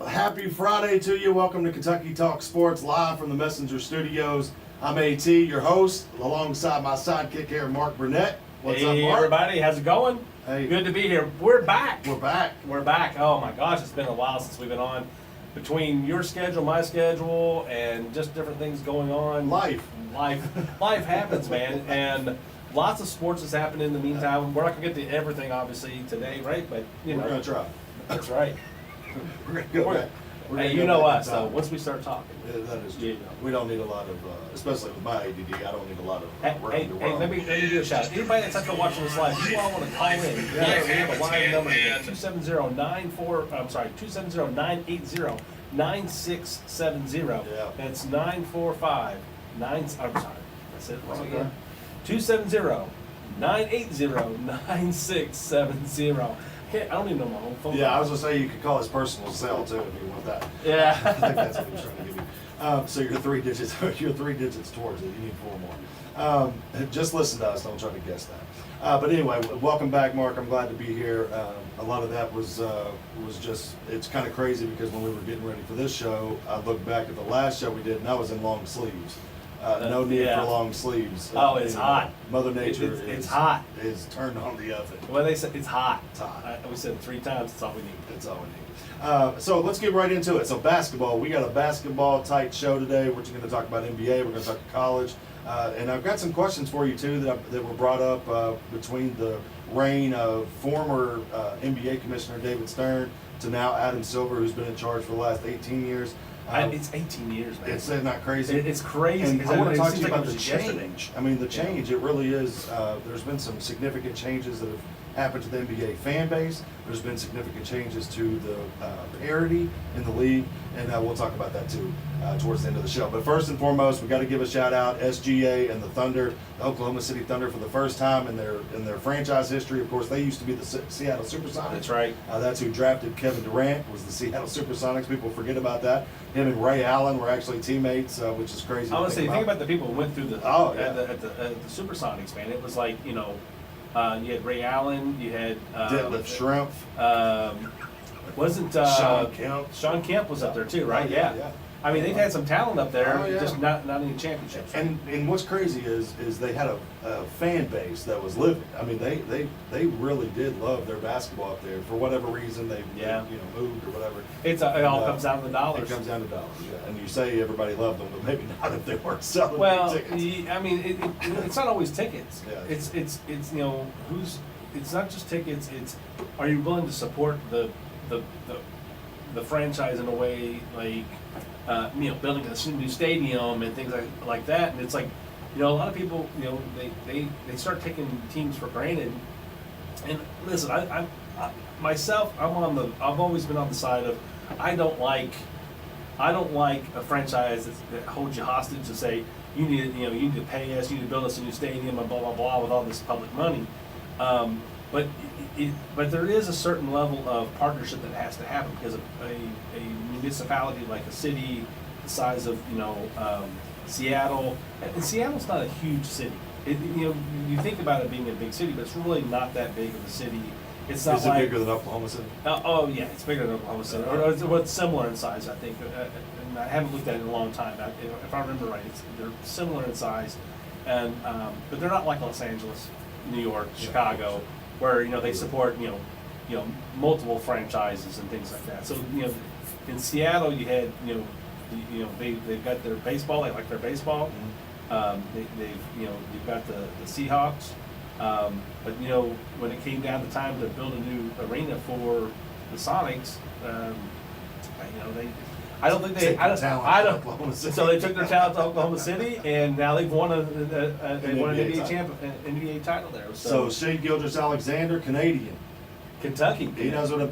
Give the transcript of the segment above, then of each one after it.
Happy Friday to you. Welcome to Kentucky Talk Sports live from the Messenger Studios. I'm AT, your host, alongside my sidekick here, Mark Burnett. What's up, Hey Mark? everybody, how's it going? Hey. Good to be here. We're back. We're back. We're back. Oh my gosh, it's been a while since we've been on. Between your schedule, my schedule, and just different things going on. Life happens, man. And lots of sports has happened in the meantime. We're not gonna get to everything obviously today, right? But We're gonna try. That's right. We're gonna go back. We're Hey, gonna you go know back in us, time. so once we start talking. Yeah, that is true. You know. We don't need a lot of, especially with my ADD, I don't need a lot of Hey, let me do a shout out. Anybody that's after watching this live, you all want to call in. We have a live number here, 270-980-9670. Yeah. That's 945 I'm sorry. That's it. Wrong Okay. again. 270-980-9670. I don't even know my home phone. Yeah, I was gonna say you could call his personal cell too if you want that. Yeah. I think that's what he's trying to give you. So you're three digits. You're 3 digits towards it. You need 4 more. Just listen to us. Don't try to guess that. But anyway, welcome back, Mark. I'm glad to be here. A lot of that was just. It's kind of crazy because when we were getting ready for this show, I looked back at the last show we did, and I was in long sleeves. No need Yeah. for long sleeves. Oh, it's hot. Mother Nature It's hot. is turned on the oven. Well, they said it's hot. It's hot. We said it 3 times. That's all we need. That's all we need. So let's get right into it. So basketball, we got a basketball tight show today. We're just going to talk about NBA. We're going to talk college, and I've got some questions for you too that were brought up between the reign of former NBA Commissioner David Stern to now Adam Silver, who's been in charge for the last 18 years. It's 18 years, man. It's not crazy. It's crazy. And I want to talk to you about the it was yesterday. change. I mean, the change, it really is. There's been some significant changes that have happened to the NBA fan base. There's been significant changes to the parity in the league, and we'll talk about that too towards the end of the show. But first and foremost, we got to give a shout out SGA and the Thunder, the Oklahoma City Thunder, for the first time in their franchise history. Of course, they used to be the Seattle Supersonics. That's right. That's who drafted Kevin Durant, was the Seattle Supersonics. People forget about that. Him and Ray Allen were actually teammates, which is crazy. I want to say, think about the people who went through the yeah. at the Supersonics, man. It was like, you had Ray Allen, you had Detlef Schrempf. Wasn't Sean Kemp. Sean Kemp was up there too, right? Yeah. I mean, they've had some talent up there, Oh, yeah. just not any championships. And what's crazy is they had a fan base that was living. I mean, they really did love their basketball up there for whatever reason they moved or whatever. It all comes down to the dollars. It comes down to dollars. Yeah. And you say everybody loved them, but maybe not if they weren't selling Well, tickets. I mean, it's not always tickets. Yeah. It's not just tickets. It's, are you willing to support the franchise in a way like building a new stadium and things like that. And it's like, a lot of people, they start taking teams for granted. And listen, I myself, I've always been on the side of, I don't like a franchise that holds you hostage to say you need to pay us, you need to build us a new stadium and blah blah blah with all this public money. But there is a certain level of partnership that has to happen because of a municipality like a city the size of Seattle, and Seattle's not a huge city. You think about it being a big city, but it's really not that big of a city. It's not Is it bigger than Oklahoma City? Oh yeah, it's bigger than Oklahoma City, or it's similar in size, I think. And I haven't looked at it in a long time. If I remember right, they're similar in size, and but they're not like Los Angeles, New York, Chicago, where they support multiple franchises and things like that. So in Seattle you had they've got their baseball. They like their baseball. You've got the Seahawks. But when it came down to time to build a new arena for the Sonics, I don't think they. I don't. So they took their talent to Oklahoma City, and now they've won an NBA title there. So Shea Gilgeous-Alexander, Canadian. Kentucky. He knows what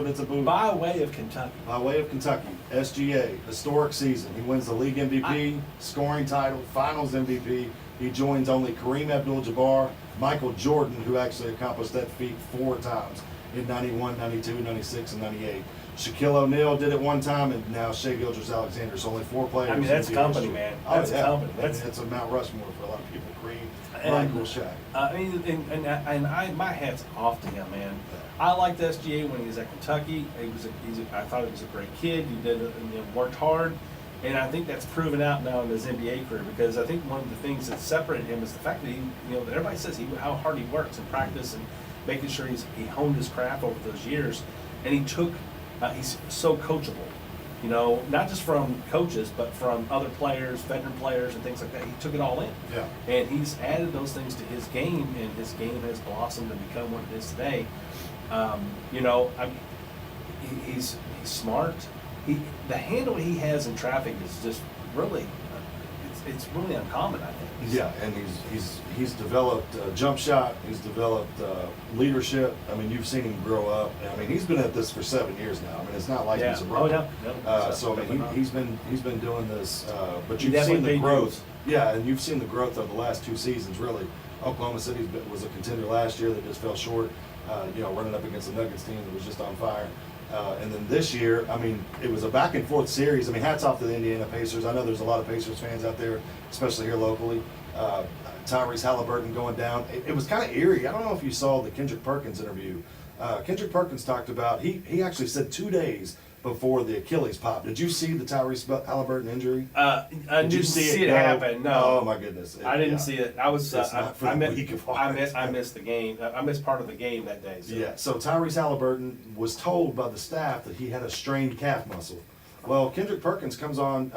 it's about. By way of Kentucky. By way of Kentucky, SGA, historic season. He wins the league MVP, scoring title, Finals MVP. He joins only Kareem Abdul-Jabbar, Michael Jordan, who actually accomplished that feat 4 times in 91, 92, 96, and 98. Shaquille O'Neal did it one time, and now Shea Gilgeous-Alexander. So only 4 players. I mean, in that's NBA company, history. man. Oh, That's yeah. company. I mean, it's a Mount Rushmore for a lot of people. Kareem, And, Michael, Shaq. I mean, my hat's off to him, man. I liked SGA when he was at Kentucky. I thought he was a great kid. He did worked hard, and I think that's proven out now in his NBA career, because I think one of the things that separated him is the fact that that everybody says how hard he works in practice and making sure he honed his craft over those years, and he's so coachable. Not just from coaches, but from other players, veteran players, and things like that. He took it all in. Yeah. And he's added those things to his game, and his game has blossomed and become what it is today. He's smart. The handle he has in traffic is just really, it's really uncommon, I think. Yeah, and he's developed jump shot. He's developed leadership. I mean, you've seen him grow up. I mean, he's been at this for 7 years now. I mean, it's not like he's a rookie. Oh, no. So I mean, he's been doing this. But He you've definitely seen the paid growth. dues. Yeah, and you've seen the growth of the last 2 seasons. Really, Oklahoma City was a contender last year. They just fell short. Running up against the Nuggets team that was just on fire. And then this year, I mean, it was a back and forth series. I mean, hats off to the Indiana Pacers. I know there's a lot of Pacers fans out there, especially here locally. Tyrese Halliburton going down. It was kind of eerie. I don't know if you saw the Kendrick Perkins interview. Kendrick Perkins talked about, he actually said 2 days before the Achilles pop. Did you see the Tyrese Halliburton injury? I didn't see it happen. No. Oh my goodness. I didn't see it. I was. It's not for the weak of heart. I missed the game. I missed part of the game that day. So. Yeah, so Tyrese Halliburton was told by the staff that he had a strained calf muscle. Well, Kendrick Perkins comes on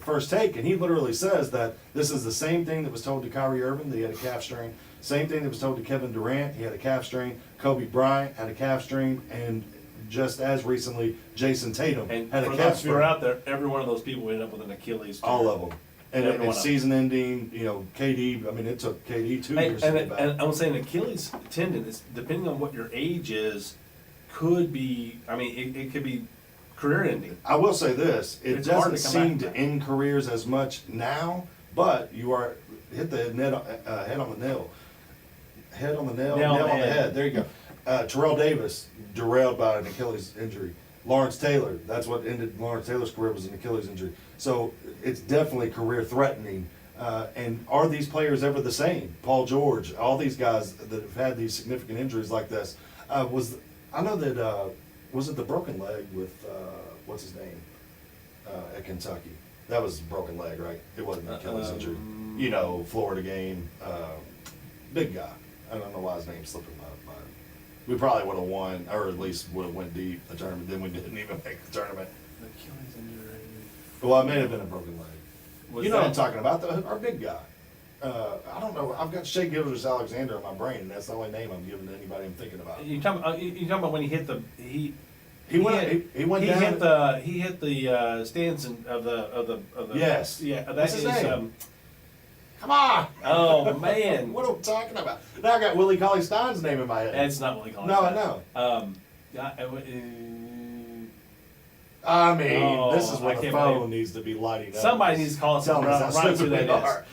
First Take, and he literally says that this is the same thing that was told to Kyrie Irving, that he had a calf strain. Same thing that was told to Kevin Durant, he had a calf strain. Kobe Bryant had a calf strain, and just as recently, Jason Tatum And had a for calf those who are strain. out there, every one of those people ended up with an Achilles. All of them. And Every one it's of them. season ending, KD, I mean, it took KD 2 years to get back. And I was saying Achilles tendon is, depending on what your age is, could be. I mean, it could be career ending. I will say this, it It's hard doesn't to come seem back. to end careers as much now, but you are hit the head on the nail. Head on the nail, Nail on nail the on the head. head. There you go. Terrell Davis derailed by an Achilles injury. Lawrence Taylor, that's what ended Lawrence Taylor's career, was an Achilles injury. So it's definitely career threatening. And are these players ever the same? Paul George, all these guys that have had these significant injuries like this. I know that was it the broken leg with what's his name at Kentucky? That was a broken leg, right? It wasn't an Achilles injury. Florida game, big guy. I don't know why his name's slipping my mind. We probably would have won, or at least would have went deep the tournament. Then we didn't even make the tournament. Achilles injury. Well, it may have been a broken leg. Was You know what I'm that- talking about, our big guy. I don't know. I've got Shea Gilgeous-Alexander in my brain, and that's the only name I'm giving to anybody I'm thinking about. You talking about when he hit the He went down. He hit the stands of the. Yes. Yeah. That What's his is, name? Come on. Oh man. What am I talking about? Now I got Willie Cauley-Stein's name in my head. That's not what he calls No, it. I know. Oh, This is I when the can't phone believe- needs to be lighting up. Somebody needs to call us and Telling us how run us who stupid that we is. are.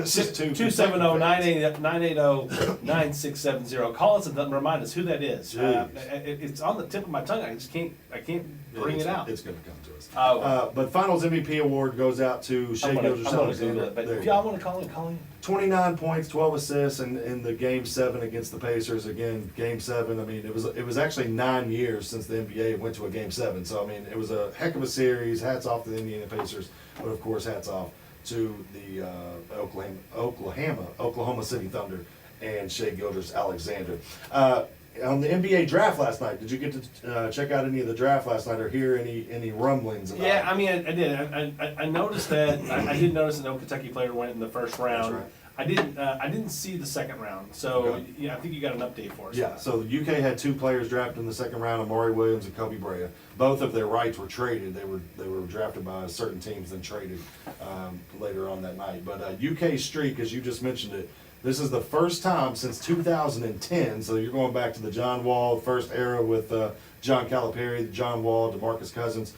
It's just two 270-980-9670. Call us and remind us who that is. Jeez. It's on the tip of my tongue. I can't bring it out. It's going to come to us. Oh. But Finals MVP award goes out to Shea I'm gonna Google Gilgeous-Alexander. it. But There if you y'all go. want to call in, call in. 29 points, 12 assists in the Game 7 against the Pacers. Again, Game 7. I mean, it was actually 9 years since the NBA went to a Game 7. So I mean, it was a heck of a series. Hats off to the Indiana Pacers, but of course, hats off to the Oklahoma City Thunder and Shea Gilgeous-Alexander. On the NBA draft last night, did you get to check out any of the draft last night or hear any rumblings about Yeah, it? I mean, I did. I noticed that. I did notice that no Kentucky player went in the first round. right. I didn't see the second round. So Okay. yeah, I think you got an update for us. Yeah, so the UK had 2 players drafted in the second round, Amari Williams and Kobe Bryant. Both of their rights were traded. They were drafted by certain teams, then traded later on that night. But UK streak, as you just mentioned it, this is the first time since 2010. So you're going back to the John Wall first era with John Calipari, John Wall, DeMarcus Cousins.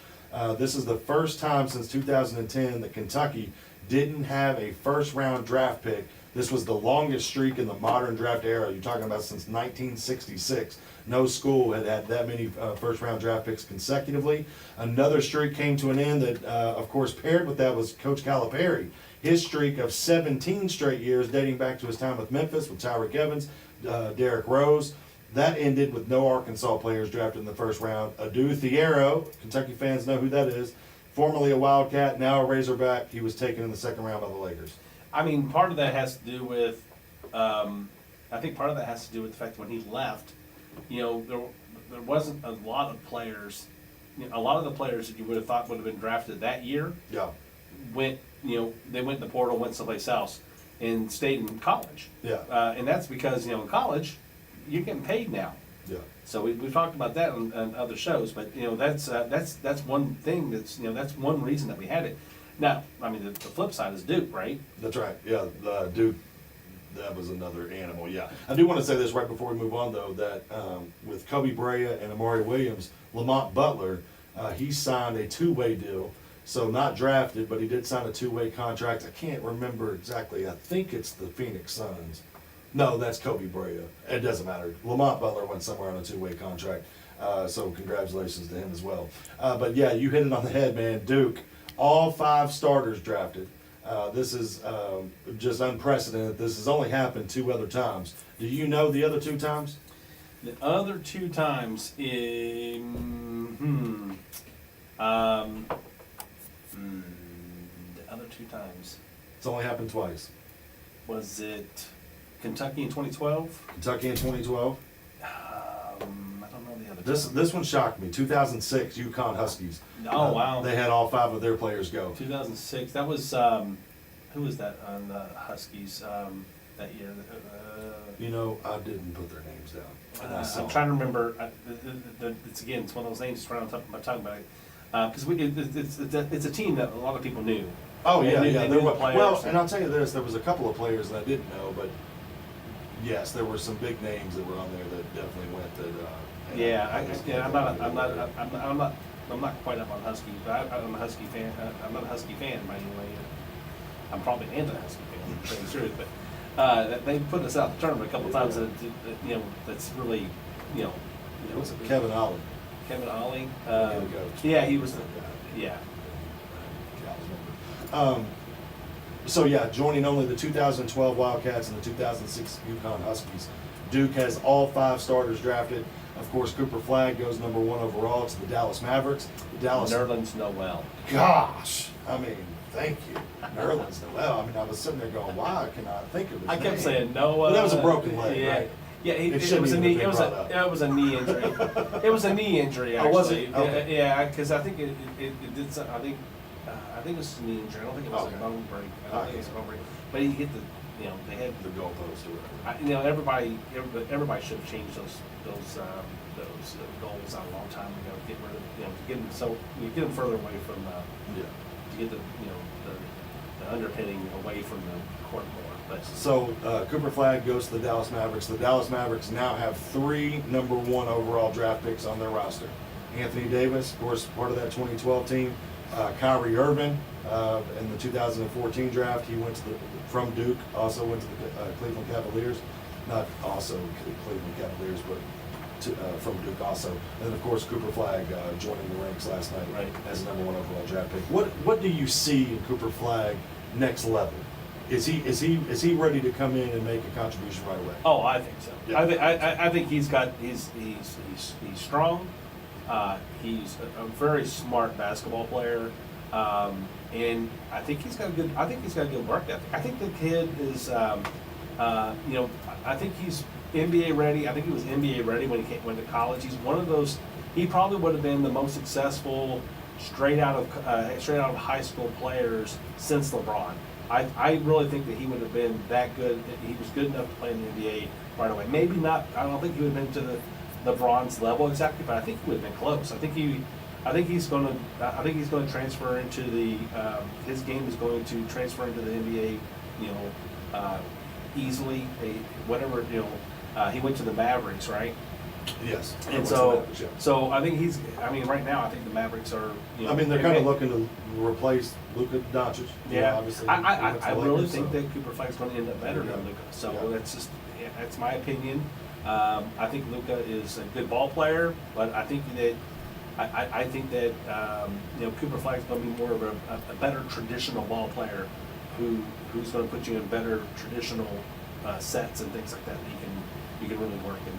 This is the first time since 2010 that Kentucky didn't have a first round draft pick This was the longest streak in the modern draft era. You're talking about since 1966. No school had had that many first-round draft picks consecutively. Another streak came to an end that, of course, paired with that was Coach Calipari. His streak of 17 straight years, dating back to his time with Memphis, with Tyreek Evans, Derrick Rose. That ended with no Arkansas players drafted in the first round. Adu Thiero, Kentucky fans know who that is, formerly a Wildcat, now a Razorback. He was taken in the second round by the Lakers. I mean, part of that has to do with, I think part of that has to do with the fact that when he left, you know, there wasn't a lot of players, you know, a lot of the players that you would have thought would have been drafted that year Yeah. went, you know, they went in the portal, went someplace else, and stayed in college. Yeah. And that's because, you know, in college, you're getting paid now. Yeah. So we've talked about that on other shows, but, you know, that's one thing that's, you know, that's one reason that we had it. Now, I mean, the flip side is Duke, right? That's right. Yeah, Duke, that was another animal. Yeah. I do want to say this right before we move on, though, that with Kobe Bryant and Amari Williams, Lamont Butler, he signed a two-way deal. So not drafted, but he did sign a two-way contract. I can't remember exactly. I think it's the Phoenix Suns. No, that's Kobe Bryant. It doesn't matter. Lamont Butler went somewhere on a two-way contract. So congratulations to him as well. But yeah, you hit it on the head, man. Duke, all 5 starters drafted. This is just unprecedented. This has only happened 2 other times. Do you know the other 2 times? The other 2 times the other 2 times. It's only happened twice. Was it Kentucky in 2012? Kentucky in 2012. I don't know the other. This one shocked me. 2006 UConn Huskies. Oh, wow. They had all 5 of their players go. 2006. That was who was that on the Huskies that year? You know, I didn't put their names down. And I saw I'm trying to remember. It's one of those names right on top of my tongue, but because it's a team that a lot of people knew. Oh yeah, They yeah. knew There the were, players. well, and I'll tell you this: there was a couple of players that I didn't know, but yes, there were some big names that were on there that definitely went. I'm not quite up on Husky, but I'm a Husky fan. I'm not a Husky fan by any way. I'm probably an anti-Husky fan, to tell you the truth. But they put us out the tournament a couple of times. That, you know, that's really, you know, Was it Kevin Ollie? Kevin Ollie. Yeah, the coach. Yeah, he was. Yeah. So yeah, joining only the 2012 Wildcats and the 2006 UConn Huskies, Duke has all 5 starters drafted. Of course, Cooper Flagg goes number 1 overall to the Dallas Mavericks. The Dallas. Nerlens Noel. Gosh, I mean, thank you, Nerlens Noel. I mean, I was sitting there going, why can I think of his I kept name? saying Noah. But that was a broken leg, yeah. right? Yeah, It it shouldn't was a even knee. have been It was brought up. it was a knee injury. It was a knee injury. Actually. Oh, was it? Okay. Yeah, because I think it did. I think it was a knee injury. I don't think it was Okay. a bone break. I don't think it was a bone break. But he hit the. You know, they had The goalpost or whatever. you know, everybody should have changed those goals out a long time ago. Get rid of, you know, to get them get them further away from Yeah. to get the, you know, the underpinning away from the court more. But So Cooper Flagg goes to the Dallas Mavericks. The Dallas Mavericks now have 3 number 1 overall draft picks on their roster. Anthony Davis, of course, part of that 2012 team. Kyrie Irving in the 2014 draft, he went to from Duke, also went to the Cleveland Cavaliers. Not also Cleveland Cavaliers, but from Duke also. And then, of course, Cooper Flagg joining the ranks last night Right. as the number 1 overall draft pick. What do you see in Cooper Flagg next level? Is he ready to come in and make a contribution right away? oh, I think so. Yeah. I think he's strong. He's a very smart basketball player, and I think he's got a good work ethic. I think the kid is, you know, I think he's NBA ready. I think he was NBA ready when he went to college. He's one of those. He probably would have been the most successful straight out of high school players since LeBron. I really think that he would have been that good. He was good enough to play in the NBA right away. Maybe not. I don't think he would have been to the LeBron's level exactly, but I think he would have been close. I think he's going to transfer into the. His game is going to transfer into the NBA. You know, easily. Whatever. You know, he went to the Mavericks, right? Yes. And What's so, the Mavericks, yeah. so I think right now I think the Mavericks are. I mean, they're kind of looking to replace Luka Doncic. You know, Yeah, obviously. I really Lakers, think so. that Cooper Flag's going to end up better Yeah. than Luka. So Yeah. that's my opinion. I think Luka is a good ball player, but I think that Cooper Flag's going to be more of a better traditional ball player who's going to put you in better traditional sets and things like that. You can really work and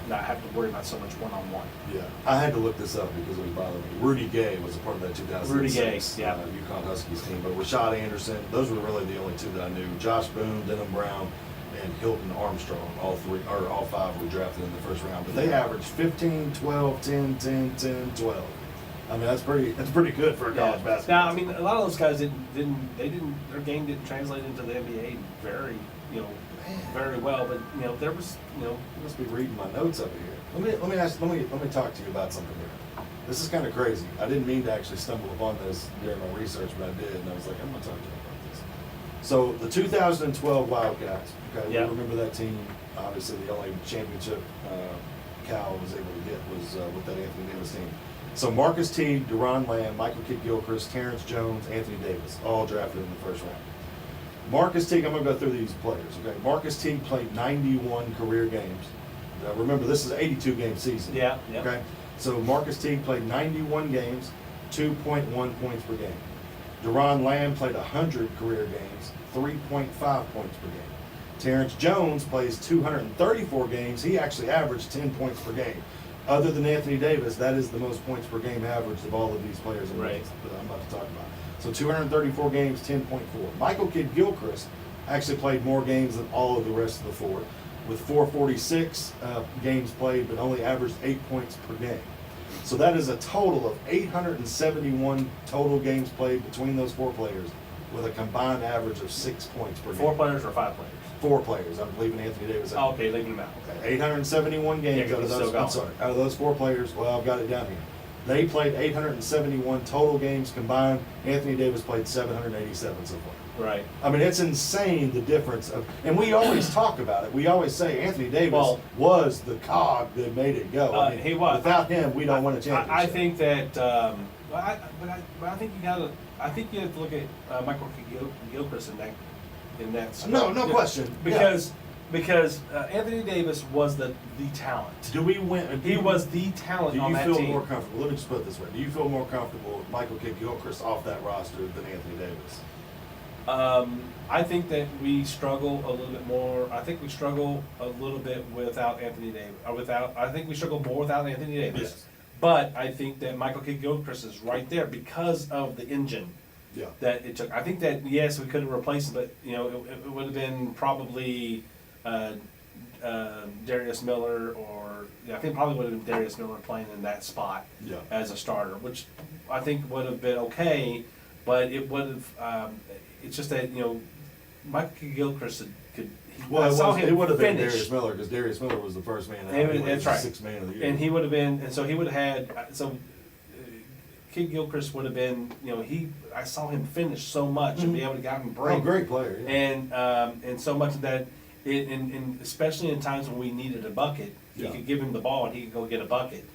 not have to worry about so much one-on-one. Yeah, I had to look this up because it was bothering me. Rudy Gay was a part of that 2006 Rudy Gay, yeah. UConn Huskies team, but Rashad Anderson, those were really the only two that I knew. Josh Boone, Denham Brown, and Hilton Armstrong, all five were drafted in the first round. But they averaged 15, 12, 10, 10, 10, 12. I mean, that's pretty good for a college basketball. Now, I mean, a lot of those guys their game didn't translate into the NBA very well, but there was You must be reading my notes over here. Let me talk to you about something here. This is kind of crazy. I didn't mean to actually stumble upon this during my research, but I did, and I was like, I'm gonna talk to you about this. So the 2012 Wildcats. Okay, Yeah. you remember that team? Obviously, the only championship Cal was able to get was with that Anthony Davis team. So Marcus Teague, Deron Lamb, Michael Kidd-Gilchrist, Terrence Jones, Anthony Davis, all drafted in the first round. Marcus Teague, I'm going to go through these players. Okay, Marcus Teague played 91 career games. Now remember, this is an 82-game season. Yeah. Okay, so Marcus Teague played 91 games, 2.1 points per game. Deron Lamb played 100 career games, 3.5 points per game. Terrence Jones plays 234 games. He actually averaged 10 points per game. Other than Anthony Davis, that is the most points per game average of all of these players that I'm about to talk about. So 234 games, 10.4. Michael Kidd-Gilchrist actually played more games than all of the rest of the four, with 446 games played, but only averaged 8 points per game. So that is a total of 871 total games played between those four players, with a combined average of 6 points per game. 4 players or 5 players? 4 players. I'm leaving Anthony Davis out. Oh, okay, leaving him out. Okay, 871 games Yeah, out of he's those. still I'm sorry, out of those 4 players. Well, I've got it down here. They played 871 total games combined. Anthony Davis played 787 so far. Right. I mean, it's insane the difference of, and we always talk about it. We always say Anthony Davis was the cog that made it go. I mean, he was. Without him, we don't win a championship. I think that. I think you gotta. I think you have to look at Michael Gilchrist in that. No question. Because Anthony Davis was the talent. Do we win? He was the talent on that team. Do you feel more comfortable? Let me just put it this way: do you feel more comfortable with Michael Kidd-Gilchrist off that roster than Anthony Davis? I think that we struggle a little bit more. I think we struggle a little bit without Anthony Davis. I think we struggle more without Anthony Davis. Yes. But I think that Michael Kidd-Gilchrist is right there because of the engine that it took. I think that yes, we could have replaced him, but it would have been probably Darius Miller, or I think probably would have been Darius Miller playing in that spot as a starter, which I think would have been okay. But it would have. It's just that Michael Kidd-Gilchrist could. It would have been Darius Miller because Darius Miller was the first man. That's right. 6th man of the year. And he would have been, and so he would have had. Kidd-Gilchrist would have been. I saw him finish so much and be able to get him break. Oh, great player. Yeah. And so much that. And especially in times when we needed a bucket, you could give him the ball and he could go get a bucket.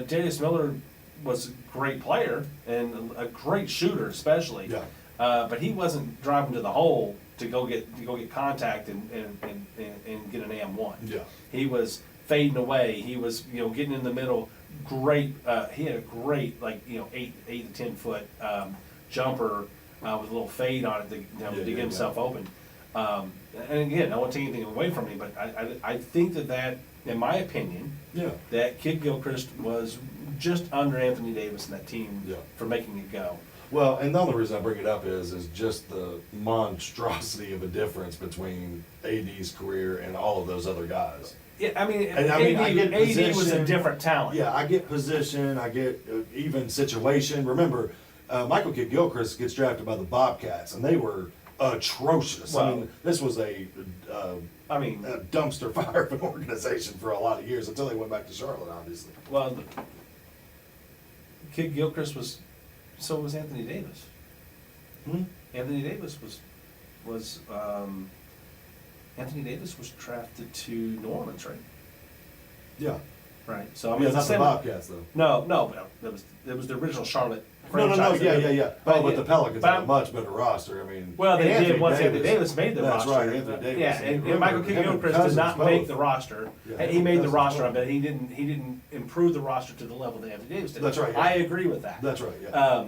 Darius Miller was a great player and a great shooter, especially. Yeah. But he wasn't driving to the hole to go get contact and get an and-1. Yeah. He was fading away. He was getting in the middle. Great. He had a great 8 to 10 foot jumper with a little fade on it to get himself open. And again, I won't take anything away from him, but I think that in my opinion, that Kidd-Gilchrist was just under Anthony Davis in that team for making it go. Well, and the only reason I bring it up is just the monstrosity of a difference between AD's career and all of those other guys. Yeah, I mean, I get AD was a different talent. Yeah, I get position, I get even situation. Remember, Michael Kidd-Gilchrist gets drafted by the Bobcats, and they were atrocious. Well, I mean, this was a dumpster fire of an organization for a lot of years until they went back to Charlotte, obviously. Well, Kidd-Gilchrist was. So was Anthony Davis. Anthony Davis was Anthony Davis was drafted to New Orleans, right? Yeah. right? So I I mean, mean, it's not the the same. Bobcats though. No, but it was the original Charlotte No, franchise. yeah. But the Pelicans But have a much better roster. I mean, well, they and did once Anthony Davis made the that's roster. right, Anthony Davis. Yeah, and Remember, Michael him and Kidd-Gilchrist did Cousins not both. make the roster. Yeah, And he made the Cousins roster, both. but he didn't improve the roster to the level that Anthony Davis did. That's right, yeah. I agree with that. That's right, yeah.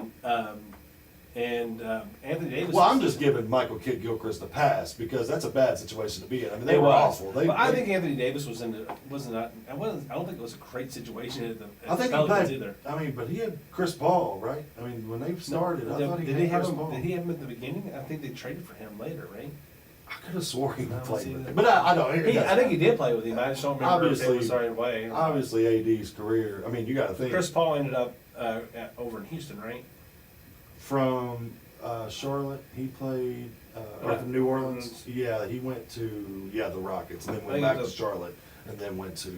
Anthony Davis. Well, I'm just giving Michael Kidd-Gilchrist a pass because that's a bad situation to be in. I mean, they It were was. awful. But I think Anthony Davis I don't think it was a great situation at the I think he Pelicans played. either. I mean, but he had Chris Paul, right? I mean, when they started, I thought he did had he have Chris him? Paul. Did he have him at the beginning? I think they traded for him later, right? I could have swore he No, played see, with that- him, but I don't. I think he did play with him. I just don't remember if Obviously- it was right away. Obviously, AD's career. I mean, you got to think Chris Paul ended up over in Houston, right? from Charlotte. He played or from New Orleans. Yeah, he went to the Rockets, and then I went think back it to was- Charlotte, and then went to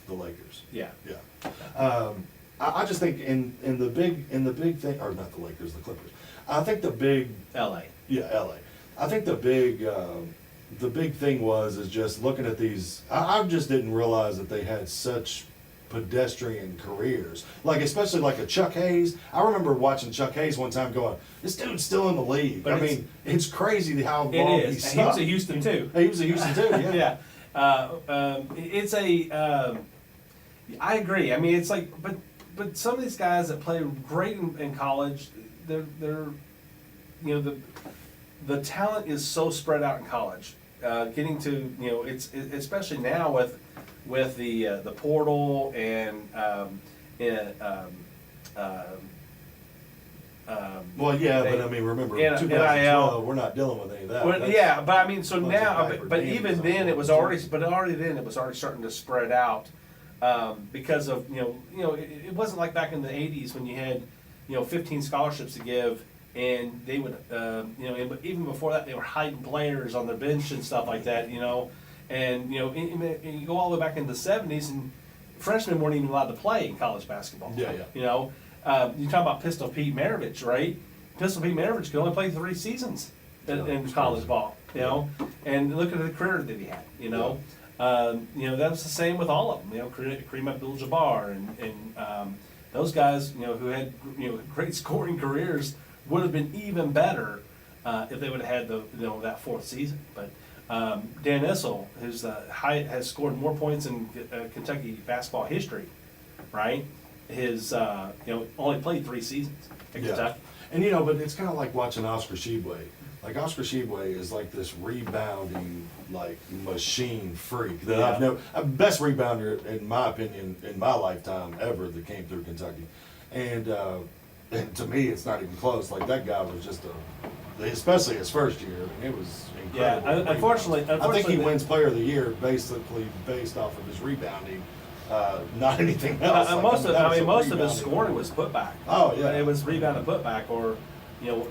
the Lakers. Yeah. Yeah. I just think in the big thing, or not the Lakers, the Clippers. I think the big L.A. LA. I think the big thing is just looking at these. I just didn't realize that they had such pedestrian careers. Like especially like a Chuck Hayes. I remember watching Chuck Hayes one time going, "This dude's still in the league." But I mean, it's crazy how It long is. he's And he was at Houston too. He was at Houston too. Yeah. Yeah. It's a. I agree. I mean, it's like, but some of these guys that play great in college, they're the talent is so spread out in college. Getting to it's especially now with the portal and Well, yeah, but I mean, remember, NIL. 2012, we're not dealing with any of that. Well, That's- yeah, but I mean, so bunch of now, diaper but dandies even on then, the it was floor. already starting to spread out, because of it wasn't like back in the '80s when you had 15 scholarships to give, and they would and even before that they were hiding players on their bench and stuff like that, and you go all the way back into the '70s, and freshmen weren't even allowed to play in college basketball. Yeah. You talk about Pistol Pete Maravich, right? Pistol Pete Maravich could only play 3 seasons in Yeah, college ball, and look at the career that he had, that was the same with all of them, Kareem Abdul-Jabbar and those guys, who had, great scoring careers would have been even better, if they would have had that 4th season, but Dan Issel, who's has scored more points in Kentucky basketball history, right? His only played 3 seasons at Kentucky. And but it's kind of like watching Oscar Tshiebwe. Like Oscar Tshiebwe is like this rebounding like machine freak that I've never best rebounder in my opinion in my lifetime ever that came through Kentucky, and to me it's not even close. Like that guy was just especially his first year. I mean, it was incredible. Yeah, unfortunately, I think he wins Player of the Year basically based off of his rebounding. Not anything else. Like, most of that was a his rebounding scoring award. was putback. Oh, yeah. It was rebound and putback, or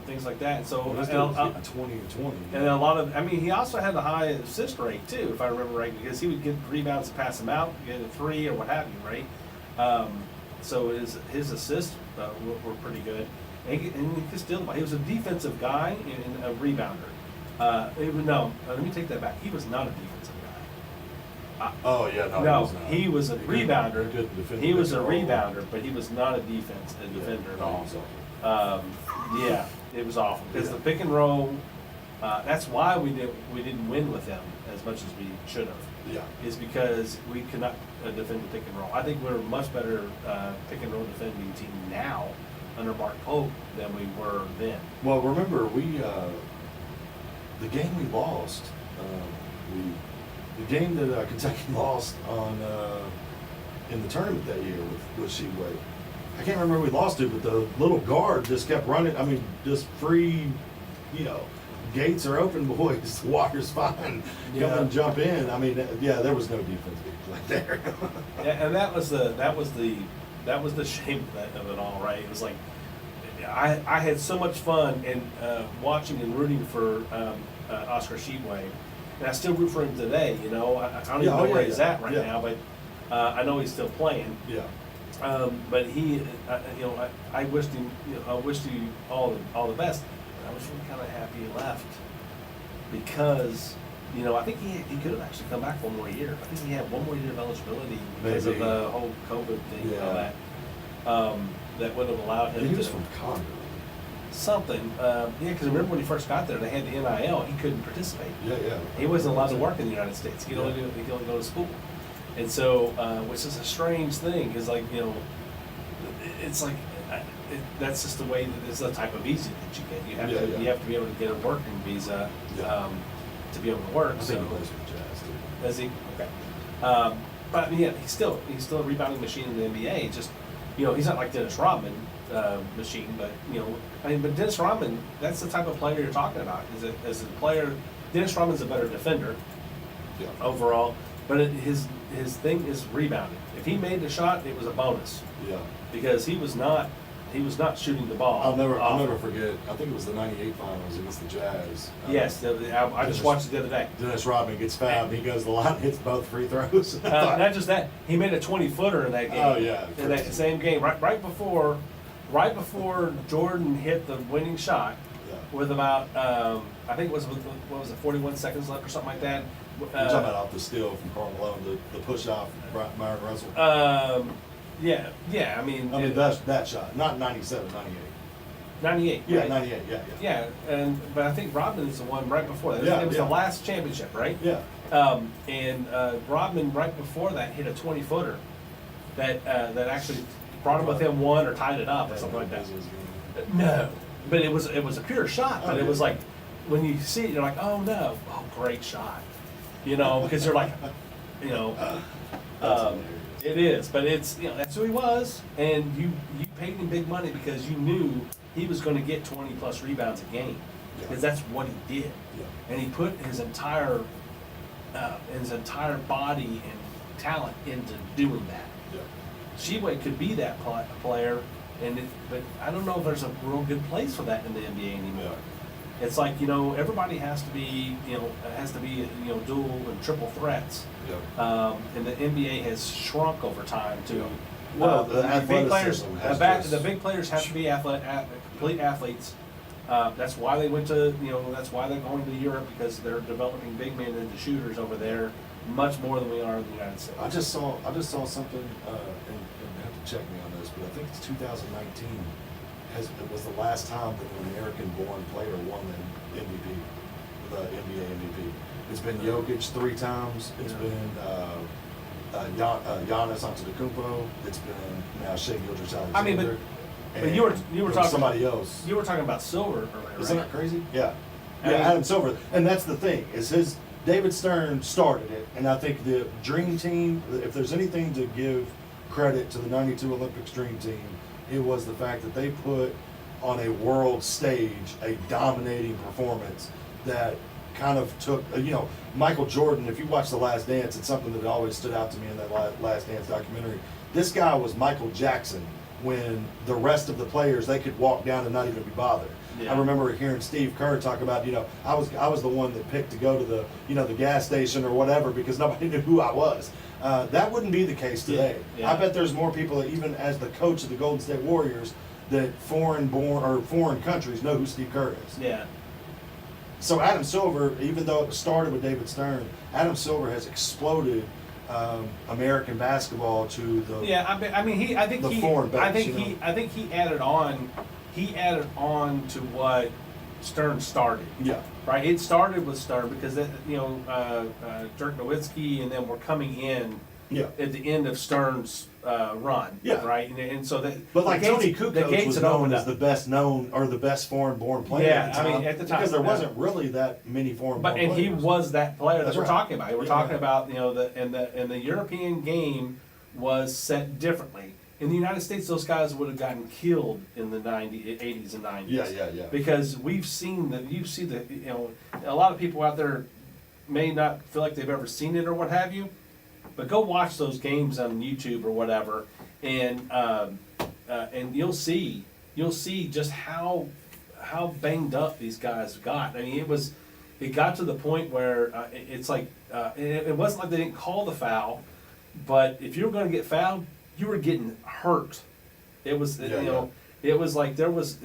things like that. And so Well, this dude was getting 20 and 20. and then a lot of, he also had a high assist rate too, if I remember right, because he would get rebounds and pass them out, get a 3 or what have you, right? So his assists were pretty good, and he could still. He was a defensive guy and a rebounder. Let me take that back. He was not a defensive guy. Oh yeah, No, he was not. he was a rebounder. He couldn't defend He the was a pick and roll. rebounder, but he was not a defender. No, so- Yeah, it was awful because Yeah. the pick and roll. That's why we didn't win with them as much as we should have. Yeah. Is because we could not defend the pick and roll. I think we're a much better pick and roll defending team now under Mark Pope than we were then. Well, remember the game we lost, the game that Kentucky lost on in the tournament that year with Sheway. I can't remember who we lost to, but the little guard just kept running. I mean, just free, gates are open, boys. The water's fine. Yeah. Come and jump in. I mean, there was no defense being played there. Yeah, and that was the shame of it all, right? It was like I had so much fun in watching and rooting for Oscar Tshiebwe, and I still root for him today. I don't even know where he's at right now, but I know he's still playing. Yeah. But he, I wished him, I wished him all the best. But I was really kind of happy he left because I think he could have actually come back one more year. I think he had one more year of eligibility because of the whole COVID thing and all that. That would have allowed him He to. was from Congo. Something. Because remember when he first got there, they had the NIL. He couldn't participate. Yeah. He wasn't allowed to work in the United States. He could only go to school. And so, which is a strange thing, is like, it's like, that's just the way that it's the type of visa that you get. You have to be able to get a working visa to be able to work. I think he plays for the Jazz too. Does he? Okay. But yeah, he's still a rebounding machine in the NBA. Just he's not like Dennis Rodman machine, but but Dennis Rodman, that's the type of player you're talking about. As a player, Dennis Rodman's a better defender overall, but his thing is rebounding. If he made the shot, it was a bonus. Yeah. Because he was not shooting the ball. I'll never forget. I think it was the '98 finals against the Jazz. Yes, I just watched it the other day. Dennis Rodman gets fouled. He goes to the line, hits both free throws. Not just that, he made a 20-footer in that game. Oh yeah, in that same game, right before Jordan hit the winning shot, with about I think it was 41 seconds left or something like that. You're talking about off the steal from Karl Malone, the push off Myron Russell. Yeah. I mean, that shot, not 97, 98. 98. Yeah, right? 98. Yeah. Yeah, but I think Rodman is the one right before that. It was the last championship, right? Yeah. And Rodman right before that hit a 20-footer that actually brought him within one or tied it up or something like that. No, but it was a pure shot. But it was like when you see it, you're like, oh no, great shot, because you're like, it is, but it's that's who he was, and you paid him big money because you knew he was going to get 20 plus rebounds a game, because that's what he did, and he put his entire body and talent into doing that. Sheway could be that player, but I don't know if there's a real good place for that in the NBA anymore. It's like everybody has to be dual and triple threats. And the NBA has shrunk over time too. Well, the big players have to be complete athletes. That's why they went to that's why they're going to Europe, because they're developing big men into shooters over there much more than we are in the United States. I just saw something, and you have to check me on this, but I think it's 2019. It was the last time that an American-born player won the MVP, the NBA MVP. It's been Jokic 3 times. It's been Giannis Antetokounmpo. It's been now Shai Gilgeous-Alexander. I mean, but you were talking somebody else. You were talking about Silver earlier, right? Isn't that crazy? Yeah. I mean, Adam Silver, and that's the thing is David Stern started it, and I think the Dream Team. If there's anything to give credit to the '92 Olympics Dream Team, it was the fact that they put on a world stage a dominating performance that kind of took, Michael Jordan. If you watch The Last Dance, it's something that always stood out to me in that Last Dance documentary. This guy was Michael Jackson when the rest of the players, they could walk down and not even be bothered. I remember hearing Steve Kerr talk about, I was the one that picked to go to the, the gas station or whatever because nobody knew who I was. That wouldn't be the case today. I bet there's more people, even as the coach of the Golden State Warriors, that foreign countries know who Steve Kerr is. Yeah. So Adam Silver, even though it started with David Stern, Adam Silver has exploded American basketball to the I think he added on. He added on to what Stern started. Yeah. Right. It started with Stern because Dirk Nowitzki and then we're coming in. Yeah. At the end of Stern's run. Yeah. Right. And so that. But like Tony Kukoc was known as the best known or the best foreign-born player. Yeah. At the time, at the time because there wasn't really that many foreign-born players. And he was that player that we're talking about. We're talking about the European game was set differently. In the United States, those guys would have gotten killed in the 80s and 90s. Yeah. Because we've seen a lot of people out there may not feel like they've ever seen it or what have you, but go watch those games on YouTube or whatever, and you'll see just how banged up these guys got. I mean, it got to the point where it's like it wasn't like they didn't call the foul, but if you were going to get fouled, you were getting hurt. It was it was like they went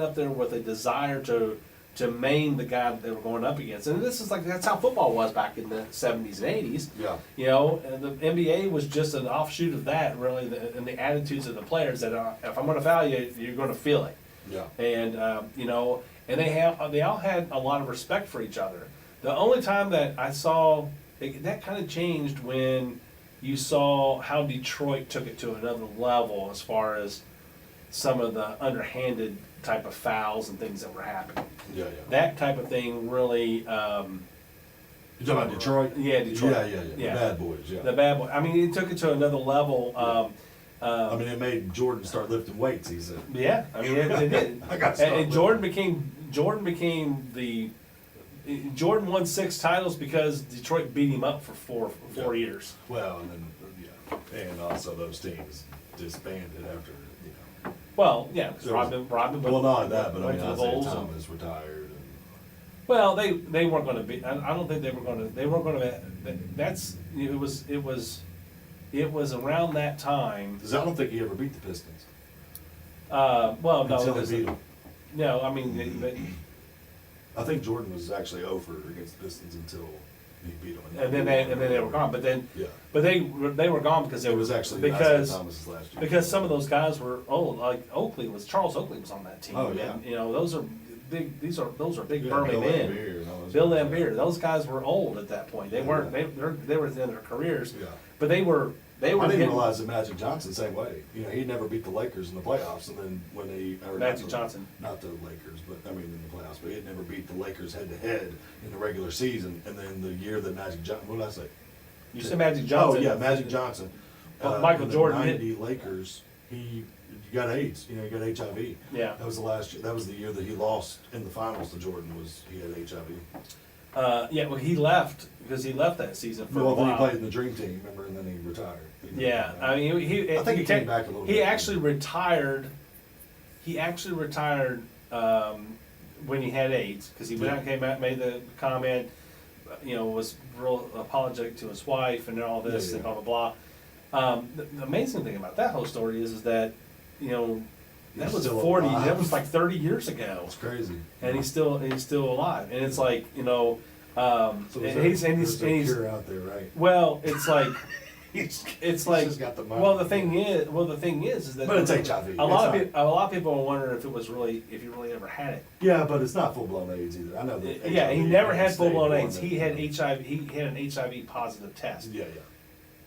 up there with a desire to to maim the guy that they were going up against. And this is like, that's how football was back in the 70s and 80s. Yeah. You know, and the NBA was just an offshoot of that, really, and the attitudes of the players that if I'm going to foul you, you're going to feel it. Yeah. And, you know, and they all had a lot of respect for each other. The only time that I saw, that kind of changed when you saw how Detroit took it to another level as far as some of the underhanded type of fouls and things that were happening. Yeah. That type of thing really. You talking about Detroit? Yeah, Detroit. Yeah. The Yeah. bad boys. Yeah. The bad boy. I mean, it took it to another level. I mean, it made Jordan start lifting weights. He said. Yeah, I mean, it did. I got started. And Jordan became the. Jordan won 6 titles because Detroit beat him up for four years. Well, and then and also those teams disbanded after Well, yeah, because There was- Rodman Well, not that, but I went mean, to the Isaiah Bulls. Thomas retired. And, Well, they weren't going to be. I don't think they were going to. They weren't going to. That's it was around that time. 'cause I don't think he ever beat the Pistons Well, no, until they because- beat them. no. I mean, I think Jordan was actually over against the Pistons until he beat them. and then they were gone. But then, Yeah. but they were gone because It was actually because Isaiah Thomas's last year. because some of those guys were old. Like Charles Oakley was on that team. Oh, yeah. And, you know, those are big. Those are big Yeah, burly Bill men. Laimbeer and all those Bill guys. Laimbeer. Those guys were old at that point. They weren't. They were in their careers. Yeah. But they were. They were I didn't getting- realize that Magic Johnson same way. You know, he never beat the Lakers in the playoffs, and then when or Magic Johnson. not the Lakers, but I mean in the playoffs, but he had never beat the Lakers head to head in the regular season. And then the year that Magic Johnson, what did I say? You said Magic Johnson. Oh yeah, Magic Johnson. Well, Michael in the Jordan hit- '90 Lakers. He got AIDS. You know, he got HIV. Yeah. That was the last year. That was the year that he lost in the finals to Jordan. He had HIV. Yeah. Well, he left because he left that season for a Well, then he while. played in the Dream Team, remember, and then he retired. Yeah, I mean, I think he came back a little He bit. actually retired. He actually retired when he had AIDS because he went out and came out, made the comment. You know, was real apologetic to his wife and all this Yeah. and blah blah blah. The amazing thing about that whole story is that, you know, that He's was still 40. alive. That was like 30 years ago, It's crazy. and he's still alive. And it's like, you know, So and he's there's a cure out there, right? well, it's like. He's It's like, just got the money. well, the thing is that. But it's HIV. A lot It's of people are wondering if he really ever had it. Yeah, but it's not full blown AIDS either. I know that. Yeah, he HIV never had stayed full blown more AIDS. than- He had HIV. He had an HIV positive test. Yeah.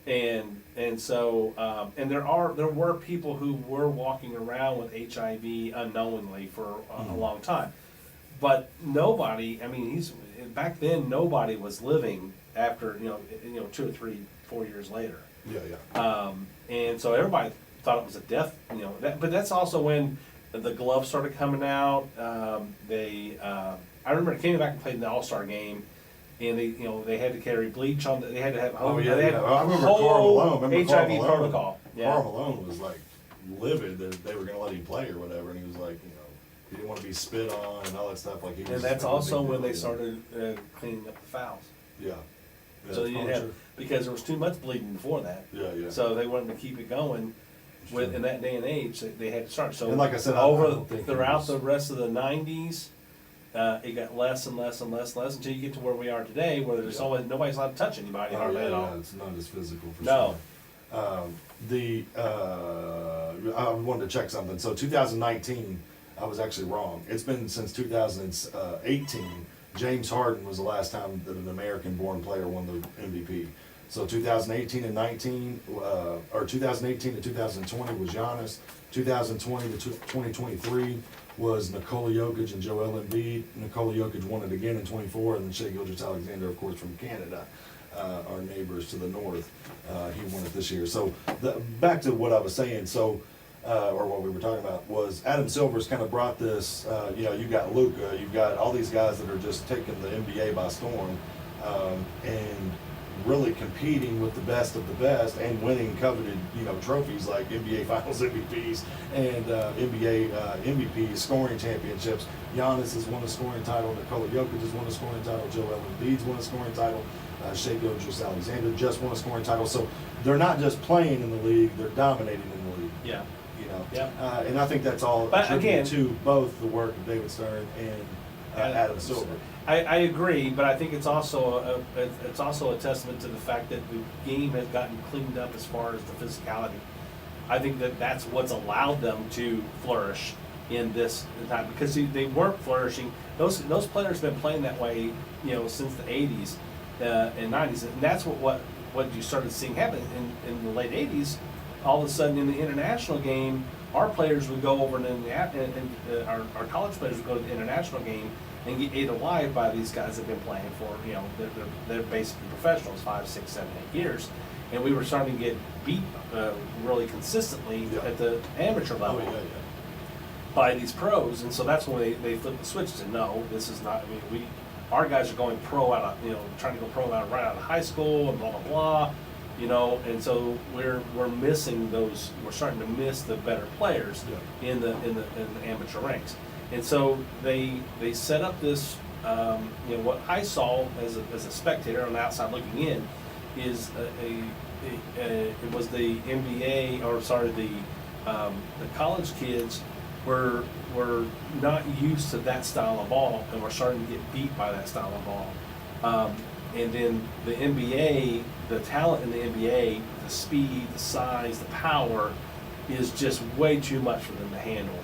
And so and there were people who were walking around with HIV unknowingly for a long time, but nobody. I mean, back then nobody was living after 2 or 3, 4 years later. Yeah. And so everybody thought it was a death, but that's also when the gloves started coming out. I remember Kenny back and played in the All-Star game, and they had to carry bleach on. They had to have. Oh yeah, they had yeah. I remember whole Karl Malone. Remember Karl HIV Malone? protocol. Yeah. Karl Malone was like livid that they were going to let him play or whatever, and he was like, he didn't want to be spit on and all that stuff. Like he was. And that's making a also big when deal, they started cleaning up the fouls. Yeah. So that's you probably have true. because there was too much bleeding before that. Yeah. So they wanted to keep it going. Sure. In that day and age, they had to start. So And like I said, I over don't think it throughout was- the rest of the '90s, it got less and less and less and less until you get to where we are today, where there's Yeah. always nobody's allowed to touch anybody Oh, hardly yeah, at all. yeah, it's not as physical for No. sure. I wanted to check something. So 2019, I was actually wrong. It's been since 2018. James Harden was the last time that an American-born player won the MVP. So 2018 and 19, or 2018 to 2020 was Giannis. 2020 to 2023 was Nikola Jokic and Joel Embiid. Nikola Jokic won it again in 24, and then Shai Gilgeous-Alexander, of course, from Canada, our neighbors to the north. He won it this year. So back to what I was saying. So. Or what we were talking about was Adam Silver's kind of brought this. You've got Luka, you've got all these guys that are just taking the NBA by storm, and really competing with the best of the best and winning coveted trophies like NBA Finals MVPs and NBA MVPs, scoring championships. Giannis has won a scoring title. Nikola Jokic has won a scoring title. Joel Embiid's won a scoring title. Shai Gilgeous-Alexander just won a scoring title. So they're not just playing in the league; they're dominating in the league. Yeah. Yeah. And I think that's all But attributed again- to both the work of David Stern and Adam Silver. I agree, but I think it's also a testament to the fact that the game has gotten cleaned up as far as the physicality. I think that's what's allowed them to flourish in this time, because they weren't flourishing. Those players have been playing that way, since the 80s and 90s, and that's what you started seeing happen in the late 80s. All of a sudden, in the international game, our players would go over our college players would go to the international game and get ate alive by these guys that have been playing for, they're basically professionals, 5, 6, 7, 8 years. And we were starting to get beat really consistently at the amateur level by these pros. And so that's when they flipped the switch to, no, this is not, our guys are going pro out of, trying to go pro right out of high school and blah, blah, blah. And so we're missing those. We're starting to miss the better players in the amateur ranks. And so they set up this. What I saw as a spectator on the outside looking in is it was the NBA, or sorry, the college kids were not used to that style of ball, and were starting to get beat by that style of ball. And then the NBA, the talent in the NBA, the speed, the size, the power, is just way too much for them to handle.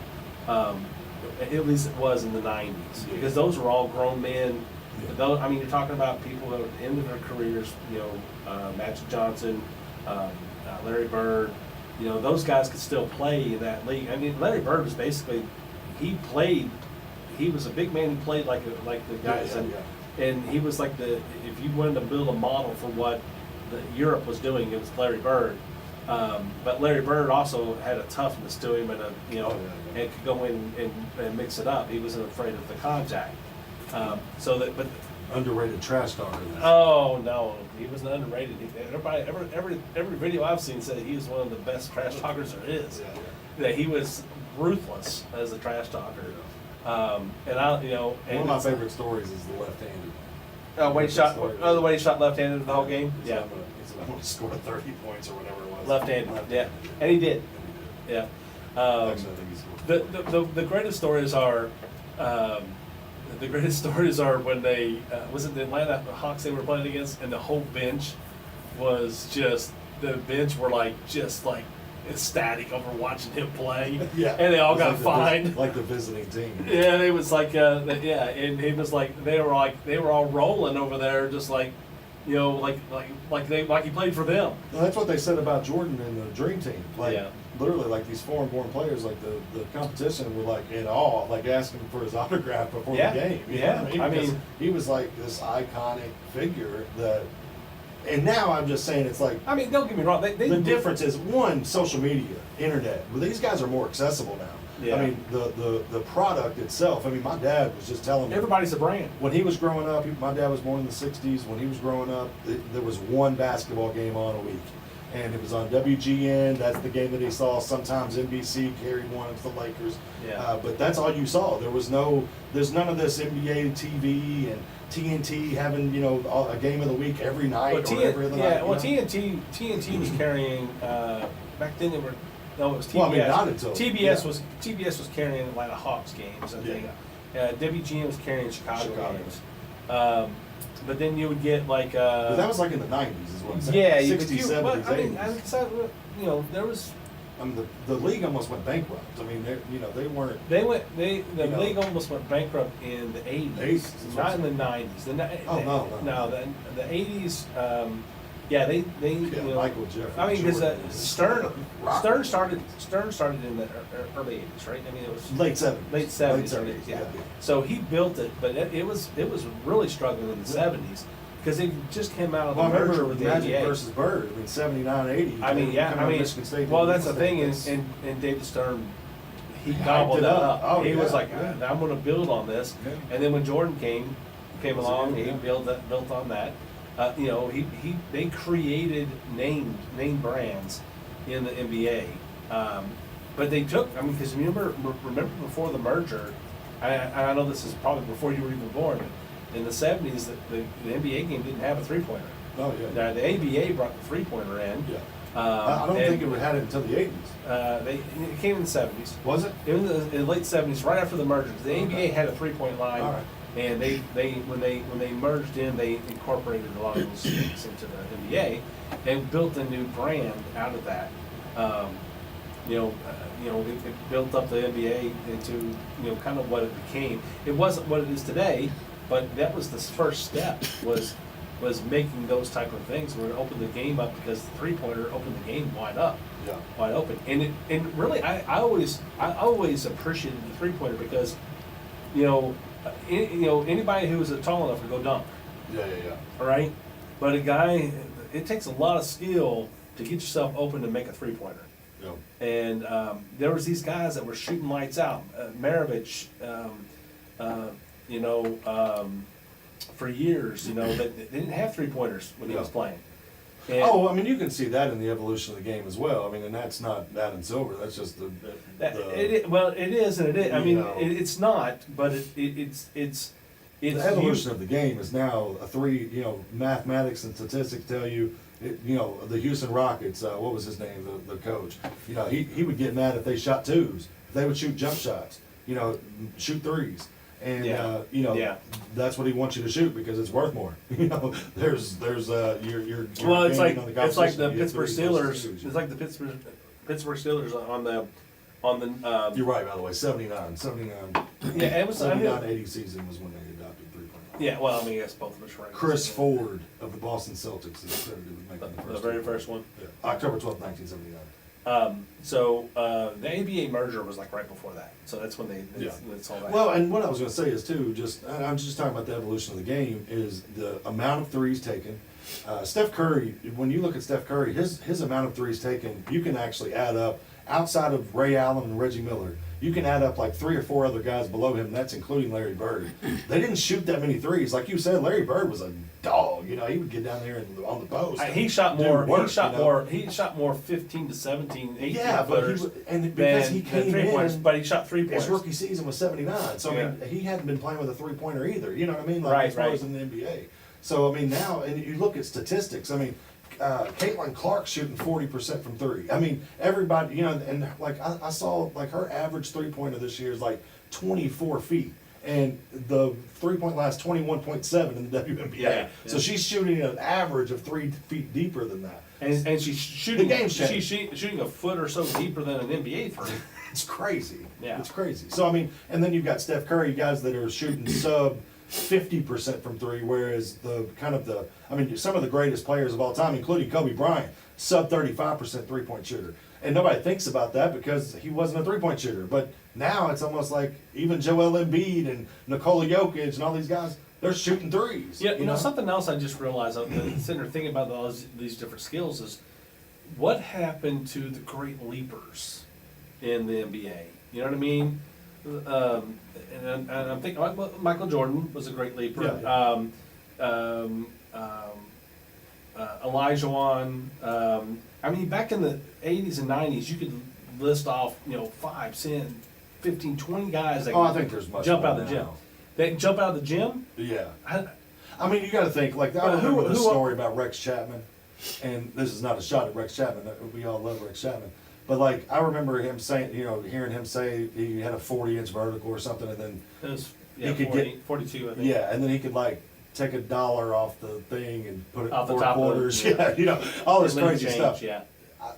At least it was in the 90s, because those were all grown men. Those, you're talking about people that were at the end of their careers, Magic Johnson, Larry Bird, those guys could still play in that league. Larry Bird was basically, he was a big man who played like the guys. And he was like if you wanted to build a model for what Europe was doing, it was Larry Bird. But Larry Bird also had a toughness to him, and and could go in and mix it up. He wasn't afraid of the contact. But Underrated trash talker. oh no, he wasn't underrated. Every video I've seen said he was one of the best trash talkers there is. That he was ruthless as a trash talker. And One of my favorite stories is the left-handed. The way he shot left-handed the whole game. Yeah. He's about to score 30 points or whatever it was. Left-handed. And he did. Yeah. Actually, I think he scored. The greatest stories are. The greatest stories are when they was it the Atlanta Hawks they were playing against, and the whole bench was just were just ecstatic over watching him play. And they all got fined. Like the visiting team. Yeah, it was like and he was like they were all rolling over there, just like he played for them. Well, that's what they said about Jordan and the Dream Team. Literally, like these foreign-born players, like the competition were like in awe, like asking for his autograph before the game. You know what I mean? Because he was like this iconic figure that. And now I'm just saying it's like. Don't get me wrong. The difference is one, social media, internet. Well, these guys are more accessible now. Yeah. The product itself. My dad was just telling me. Everybody's a brand. When he was growing up, my dad was born in the '60s. When he was growing up, there was one basketball game on a week. And it was on WGN. That's the game that he saw. Sometimes NBC carried one of the Lakers. But that's all you saw. There's none of this NBA TV and TNT having a game of the week every night or every other night. TNT was carrying back then. It was TBS. Well, not until TBS was carrying Atlanta Hawks games. I think WGN was carrying Chicago games. But then you would get but that was like in the '90s, is what I'm saying. 60s, 70s, 80s. There was. The league almost went bankrupt. They weren't. The league almost went bankrupt in the '80s, not in the '90s. No. The '80s. Michael Jeffrey. Because Stern started in the early '80s, right? It was late '70s. Late '70s. Yeah. So he built it, but it was really struggling in the '70s because it just came out of the merger with the Magic NBA. versus Bird. 79, 80. Michigan State. Well, that's the thing and David Stern. He gobbled it up. He was like, I'm going to build on this. Yeah. And then when Jordan came along, he built on that. They created name brands in the NBA, but they took. Because remember before the merger, I know this is probably before you were even born. But in the '70s, the NBA game didn't have a 3-pointer. Oh yeah. Now the ABA brought the 3-pointer in. Yeah. I don't think it had it until the '80s. It came in the '70s. Was it? In the late '70s, right after the merger. The ABA had a 3-point line. All right. and they when they merged in, they incorporated a lot of those things into the NBA, and built a new brand out of that. It built up the NBA into kind of what it became. It wasn't what it is today, but that was the first step. Was making those type of things. We're going to open the game up because the 3-pointer opened the game wide open. And really, I always appreciated the 3-pointer because anybody who was tall enough to go dunk. Yeah. All right, but it takes a lot of skill to get yourself open to make a 3-pointer. Yeah. And there was these guys that were shooting lights out. Maravich, for years, that they didn't have 3-pointers when he was playing. And I mean, you can see that in the evolution of the game as well. I mean, and that's not Adam Silver. That's just it is and it is. I mean, it's not, but it's the evolution of the game is now a 3. Mathematics and statistics tell you. The Houston Rockets. What was his name? The coach. He would get mad if they shot 2s. If they would shoot jump shots. Shoot 3s. And that's what he wants you to shoot because it's worth more. There's you're well, it's like on the the Pittsburgh 3s Steelers. versus 2s. It's like the Pittsburgh Steelers on the. You're right, by the way. 79. Yeah, it was 79-80 season was when they adopted 3-point. Yeah, well, I mean, yes, both of us were. Chris Ford of the Boston Celtics is credited with making the first. The very first one. Yeah. October 12th, 1979. The ABA merger was like right before that. So that's when that's all that. Well, and what I was going to say is too, I'm just talking about the evolution of the game is the amount of 3s taken. Steph Curry, when you look at Steph Curry, his amount of 3s taken, you can actually add up outside of Ray Allen and Reggie Miller. You can add up like 3 or 4 other guys below him, and that's including Larry Bird. They didn't shoot that many 3s. Like you said, Larry Bird was a dog. He would get down there on the post. He shot more. Work, He shot more 15 to 17, 18 yeah, footers. Because he came in, but he shot 3-pointers. his rookie season was 79. So I mean, he hadn't been playing with a 3-pointer either. You know what I mean? Like Right, as far as in the NBA. So I mean now, and you look at statistics. I mean, Caitlin Clark's shooting 40% from 3. I mean, everybody, and like I saw like her average 3-pointer this year is like 24 feet. And the 3-point line is 21.7 in the WNBA. Yeah. So she's shooting an average of 3 feet deeper than that. And she's shooting. The game's she's shooting a foot or so deeper than an NBA 3. It's crazy. Yeah. It's crazy. So I mean, and then you've got Steph Curry, guys that are shooting sub 50% from 3, whereas some of the greatest players of all time, including Kobe Bryant, sub 35% 3-point shooter. And nobody thinks about that because he wasn't a 3-point shooter. But now it's almost like even Joel Embiid and Nikola Jokic and all these guys, they're shooting 3s. Yeah, something else I just realized, I'm sitting there thinking about all these different skills is what happened to the great leapers in the NBA? You know what I mean? And I'm thinking Michael Jordan was a great leaper. Elijah Wan. I mean, back in the 80s and 90s, you could list off 5, 10, 15, 20 guys that I think there's much jump more out of the gym. now. They can jump out of the gym. Yeah. I mean, you got to think like I remember the story about Rex Chapman, and this is not a shot at Rex Chapman. We all love Rex Chapman. But like I remember him saying, hearing him say he had a 40-inch vertical or something, and then It was, he could 42, I think. yeah, and then he could like take $1 off the thing and put it Off in the 4 top of quarters. it, Yeah, all this Lane crazy change, stuff. Yeah.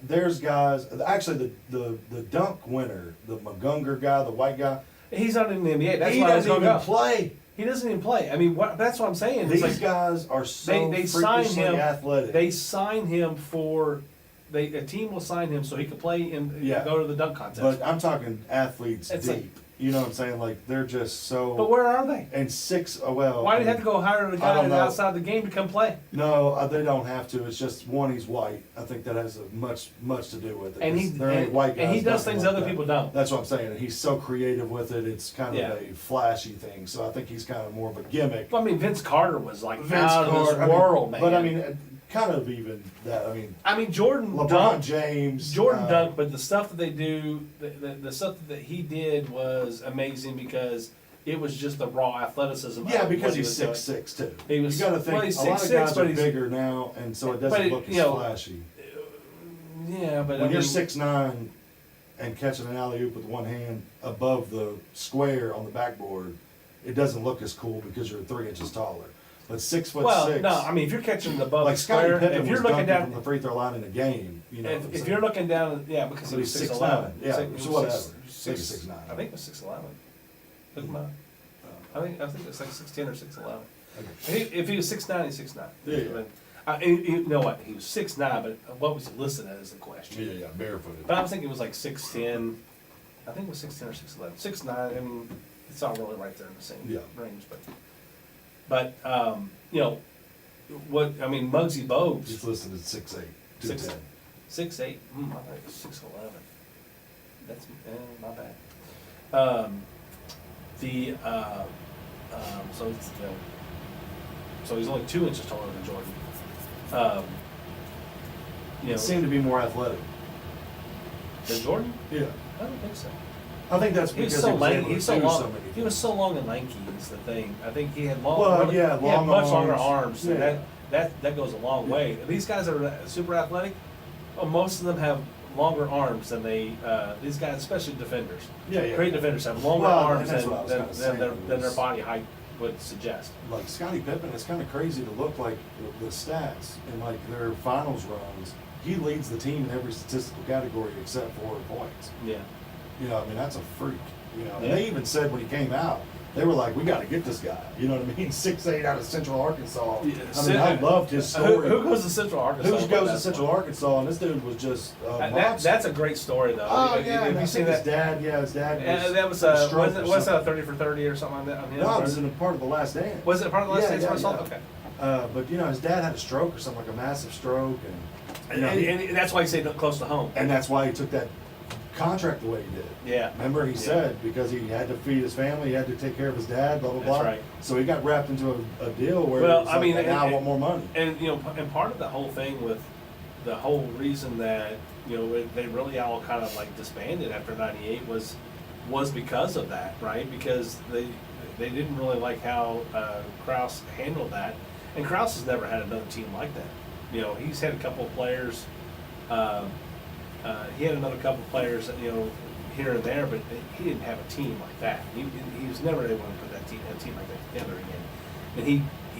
There's guys. Actually, the dunk winner, the Magunga guy, the white guy. He's not in the NBA. That's He why doesn't even go. play. He doesn't even play. I mean, that's what I'm saying. It's These guys are so they sign freakishly him. athletic. They sign him for. A team will sign him so he can play and go to the dunk contest. But I'm talking athletes It's deep. like- You know what I'm saying? Like they're just so. But where are they? And 6. Well. Why do you have to go hire a I guy don't know. outside the game to come play? No, they don't have to. It's just one. He's white. I think that has much to do with it. And 'cause there ain't white guys he does dunking things like other that. people don't. That's what I'm saying. And he's so creative with it. It's kind of a flashy thing. So I think he's kind of more of a gimmick. Well, I mean, Vince Carter was like Vince out of Carter, this world, man. But I mean, kind of even that. I mean, Jordan LeBron dunked. James. Jordan dunked, but the stuff that they do, the stuff that he did was amazing because it was just the raw athleticism. Yeah, of because what he he's was 6'6" too. He was- You got to think well, he's a lot of 6'6", guys but are he's- bigger now, and so it But doesn't it- look as you know, flashy. doing. Yeah, but When I you're mean, 6'9" and catching an alley oop with one hand above the square on the backboard, it doesn't look as cool because you're 3 inches taller. But 6'6". Well, no, I mean, if you're catching the ball like Scottie square, Pippen if you're was looking dunking from down, the free throw line in a game. You know, what I'm if saying? you're looking down, yeah, because he But was he's 6'11". 6'9". Yeah, so whatever. Maybe 6'9". I think it was 6'11". Look him up. I think it's like 6'10" or 6'11". Okay. If he was 6'9", he's 6'9". Yeah. You know what? He was 6'9", but what was he listed as is the question. Yeah, barefooted. But I was thinking it was like 6'10". I think it was 6'10" or 6'11". 6'9", I mean, it's all really right there in the same range. But you know, what I mean, Muggsy Bogues. He's listed as 6'8", 210. 6'8". I thought it was 6'11". That's my bad. So it's, you know, so he's only 2 inches taller than Jordan. You know, He seemed to be more athletic. than Jordan? Yeah. I don't think so. I think that's He was because so he was lanky. able He to was so do long. so many He was things. so long and lanky. Is the thing. I think he had long. Well, really, yeah, he had long much longer arms. arms. And Yeah. that goes a long way. These guys that are super athletic. Well, most of them have longer arms than they. These guys, especially defenders. Yeah. Great defenders have longer Well, arms and that's than, what I was than, kinda than, saying their, than their was- body height would suggest. Like Scottie Pippen, it's kind of crazy to look like the stats in like their finals runs. He leads the team in every statistical category except for points. Yeah. You know, I mean, that's a freak. You know, and Yeah. they even said when he came out, they were like, "We got to get this guy." You know what I mean? 6'8" out of Central Arkansas. I mean, I loved his story. Who goes to Central Arkansas? Who goes to Central Arkansas? And this dude was just That's a great story, though. Oh Have yeah, and you I seen think his that? dad. Yeah, his dad. That was had a stroke what's or that, something. 30 for 30 or something like that? No, it was in a part of the Last Dance. Was it part of the last Yeah, dance? yeah, Yeah, yeah. Okay. But you know, his dad had a stroke or something, like a massive stroke, and you know, And that's why he stayed close to home. and that's why he took that contract the way he did. Yeah. Remember, he Yeah. said because he had to feed his family, he had to take care of his dad, blah blah That's blah. right. So he got wrapped into a deal where Well, it's I like, mean, now I and- want more money. And you know, and part of the whole thing with the whole reason that you know they really all kind of like disbanded after '98 was because of that, right? Because they didn't really like how Krause handled that, and Krause has never had another team like that. You know, he's had a couple of players. He had another couple of players, you know, here and there, but he didn't have a team like that. He was never able to put a team like that together again. And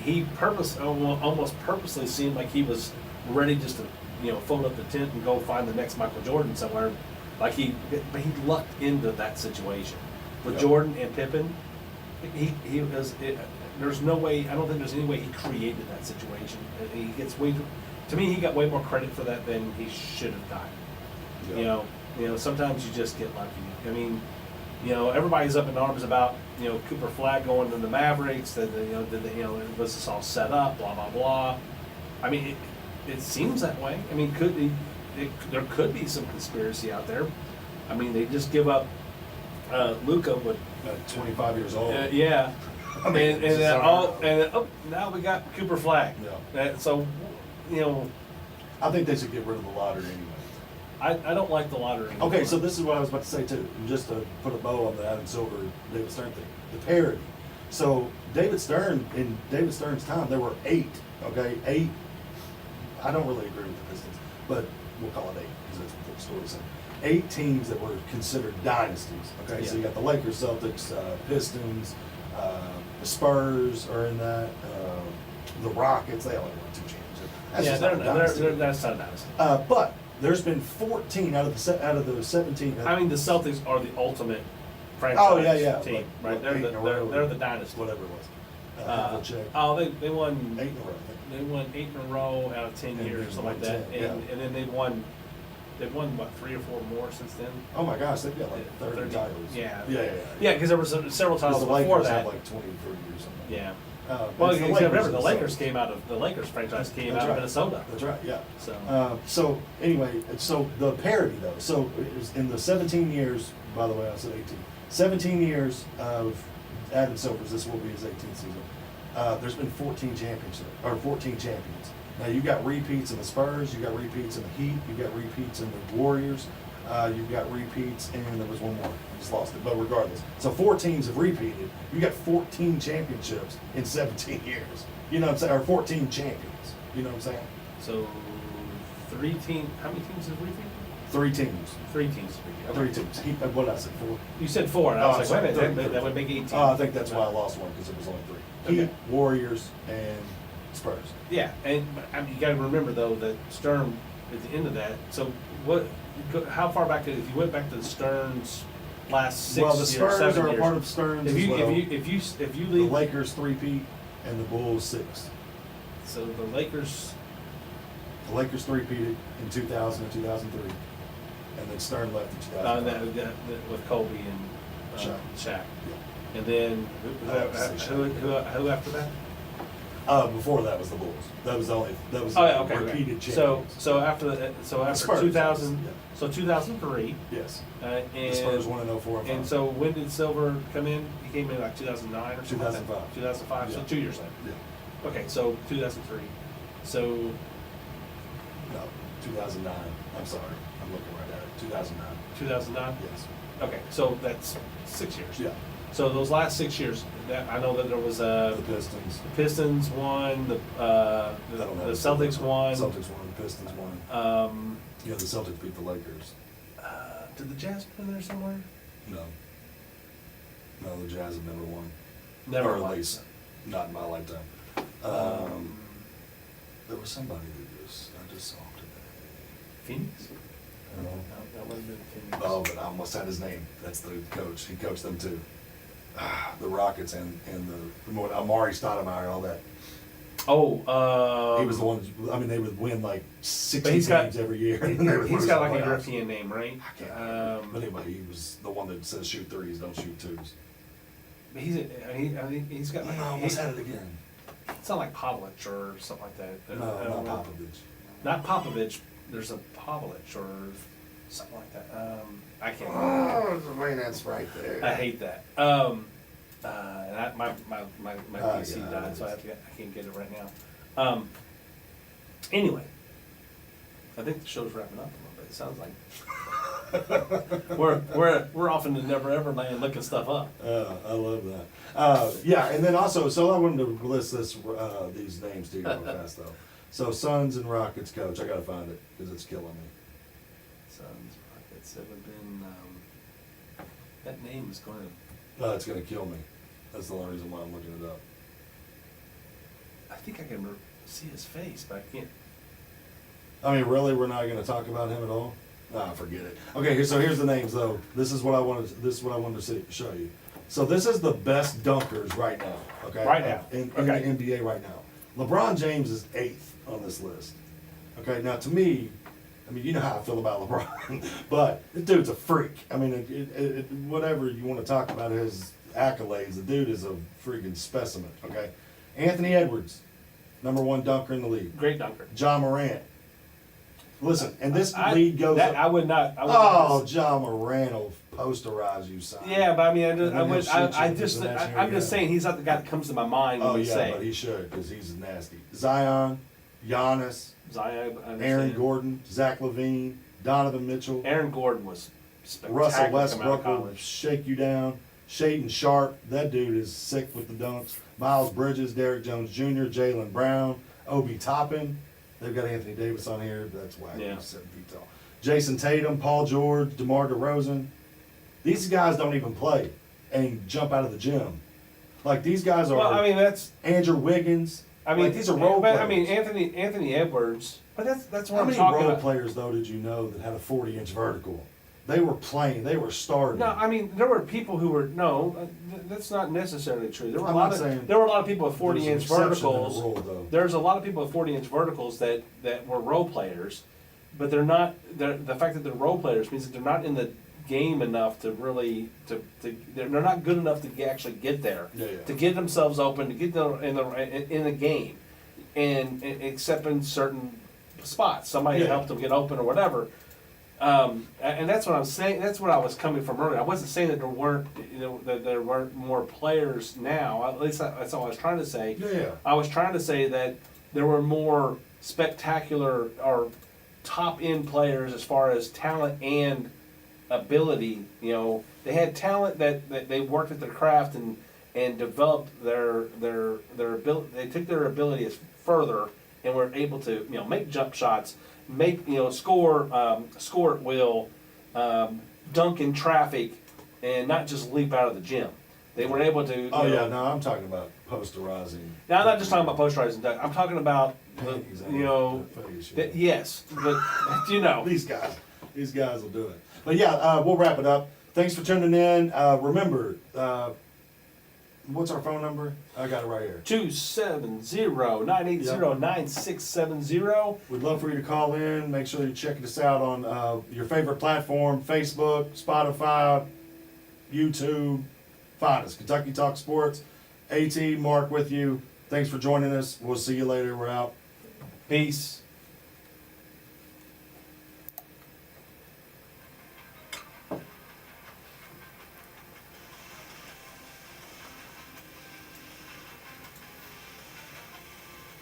he almost purposely seemed like he was ready just to, you know, fold up the tent and go find the next Michael Jordan somewhere. But he lucked into that situation with Yep. Jordan and Pippen. There's no way. I don't think there's any way he created that situation. He gets to me, he got way more credit for that than he should have gotten. Yeah. You know, sometimes you just get lucky. I mean, you know, everybody's up in arms about, you know, Cooper Flagg going to the Mavericks. That was this all set up? Blah blah blah. I mean, it seems that way. I mean, there could be some conspiracy out there. I mean, they just give up Luka with 25 years old. yeah. I mean, and it's then just now we got Cooper Flagg. Yeah. So, you know, I think they should get rid of the lottery anyway. I don't like the lottery anymore. Okay, so this is what I was about to say too, and just to put a bow on the Adam Silver, David Stern thing, the parity. So in David Stern's time, there were 8, okay, 8, I don't really agree with the Pistons, but we'll call it 8, because that's what the story said. 8 teams that were considered dynasties, okay? So Yeah. you got the Lakers, Celtics, Pistons, the Spurs are in that, the Rockets, they only won 2 championships. That's Yeah, just not a dynasty. that's not a dynasty. But there's been 14 out of the 17. I mean, the Celtics are the ultimate franchise Oh, yeah. team, Like, right? They're 8 the in a row, they're the dynasty. Whatever it was. We'll check. They won 8 in a row, I think. they won 8 in a row out of 10 And years, then something like won that, 10, and then they've won what 3 or 4 more since then. Oh my gosh, they've got like 30 titles. Yeah, Yeah. because there was several Because titles the before Lakers that. have like 20, 30 or something. Yeah. Well, Well, you remember the Lakers franchise franchise came That's out of right. Minnesota. That's right, yeah. So So anyway, so the parity though, so it was in the 17 years, by the way, I said 18, 17 years of Adam Silver's, this will be his 18th season, there's been 14 champions. Now you got repeats in the Spurs, you got repeats in the Heat, you got repeats in the Warriors, you've got repeats, and there was one more, I just lost it, but regardless. So 4 teams have repeated, you got 14 championships in 17 years, you know what I'm saying, or 14 champions, you know what I'm saying? So 3 teams. How many teams have repeated? 3 teams. 3 teams. Okay. 3 teams. What did I say? 4? You said 4, and I Oh, was like, sorry, wait a minute, three. that would make 18. I think that's why I lost one, because it was only 3. Heat, Okay. Warriors, and Spurs. Yeah, and I mean, you got to remember though that Stern at the end of that. So what? How far back? If you went back to the Stern's last 6 Well, the years, Spurs 7 are a years, part of Stearns if as you well. if you The leave, Lakers 3-peat and the Bulls 6. so the Lakers. The Lakers 3-peated in 2000 and 2003, and then Stern left in 2005. With Kobe and Shaq. Shaq. Yeah. And then I have to say Shaq. who after that? Before that was the Bulls. That was Oh, yeah, okay. repeated Okay. champions. So after Spurs, 2000, yeah. so 2003, Yes. and The Spurs won in 04 and 5. And so when did Silver come in? He came in like 2009 or something. 2005. 2005. So Yeah. 2 years later. Yeah. Okay, so 2003. So No, 2009. I'm sorry. I'm looking right at it. 2009. 2009. Yes. Okay, so that's 6 years. Yeah. So those last 6 years, I know that there was The Pistons. the Pistons won, the I don't know. Celtics won. Celtics won. The Pistons won. Yeah, the Celtics beat the Lakers. Did the Jazz put in there somewhere? No. No, the Jazz have never won. Never Or at won. least not in my lifetime. There was somebody that I just saw today. Phoenix? No. No, that wasn't in Phoenix. Oh, but I almost had his name. That's the coach. He coached them too. The Rockets and the Amari Stoudemire and all that. Oh, He was the one. I mean, they would win like 60 But he's got- games every year. he's got like a European name, right? I can't remember. But anyway, he was the one that says shoot threes, don't shoot twos. He's got like I almost had it again. it's not like Pavlich or something like that. No, I don't not know. Popovich. Not Popovich. There's a Pavlich or something like that. I can't. Oh, man, that's right there. I hate that. And my PC yeah, died, it so is. I can't get it right now. Anyway, I think the show's wrapping up a little bit. It sounds like we're off in the never ever land looking stuff up. I love that. Yeah, and then also, so I wanted to list these names to you real fast though. So Suns and Rockets coach, I gotta find it because it's killing me. Suns, Rockets. It would have been. That name is going to. It's gonna kill me. That's the only reason why I'm looking it up. I think I can see his face, but I can't. I mean, really, we're not gonna talk about him at all? Nah, forget it. Okay, so here's the names though. This is what I wanted. This is what I wanted to show you. So this is the best dunkers right now. Okay. Right now. In Okay. the NBA right now. LeBron James is 8th on this list. Okay. Now to me, I mean, you know how I feel about LeBron, but this dude's a freak. I mean, whatever you want to talk about his accolades, the dude is a freaking specimen. Okay. Anthony Edwards, #1 dunker in the league. Great dunker. John Morant. Listen, and this I- league goes that, up. I would not. Oh, John Morant will posterize you, son. Yeah, but I mean, And then he'll shoot you I'm if just it's a national I'm just game. saying he's not the guy that comes to my mind when Oh, we yeah, say but he should, because he's nasty. Zion, Giannis, Zion. I understand. Aaron Gordon, Zach LaVine, Donovan Mitchell, Aaron Gordon was spectacular Russell coming out Westbrook of will college. shake you down. Shaden Sharp, that dude is sick with the dunks. Miles Bridges, Derrick Jones Jr., Jalen Brown, Obi Toppin. They've got Anthony Davis on here. That's why Yeah. he's 7 feet tall. Jason Tatum, Paul George, DeMar DeRozan. These guys don't even play and jump out of the gym. Like these guys are. Well, I mean that's. Andrew Wiggins. I mean like, these are role but, players. I mean Anthony Edwards. But that's what How I'm many talking role about. players though did you know that had a 40-inch vertical? They were playing. They were starting. No, I mean there were people who were that's not necessarily true. There were I'm a lot not of saying there were a lot of people with There's an 40-inch exception in the verticals. rule, though. There's a lot of people with 40-inch verticals that were role players, but they're not. The fact that they're role players means that they're not in the game enough to really they're not good enough to actually get there. Yeah, yeah. To get themselves open, to get them in the game, and except in certain spots, somebody Yeah. helped them get open or whatever. And that's what I'm saying. That's what I was coming from earlier. I wasn't saying that there weren't, that there weren't more players now. At least that's all I was trying to say. Yeah, yeah. I was trying to say that there were more spectacular or top end players as far as talent and ability. They had talent that they worked at their craft and developed their ability. They took their abilities further and were able to, make jump shots, make, score at will, dunk in traffic, and not just leap out of the gym. They were able to. Oh yeah, no, I'm talking about posterizing. Now I'm not just talking about posterizing dunk. I'm talking about Panties on the face, yeah. yes, but These guys will do it. But yeah, we'll wrap it up. Thanks for tuning in. Remember, what's our phone number? I got it right here. 270-980-9670. We'd love for you to call in. Make sure you're checking us out on your favorite platform, Facebook, Spotify, YouTube. Find us, Kentucky Talk Sports. AT, Mark with you. Thanks for joining us. We'll see you later. We're out. Peace.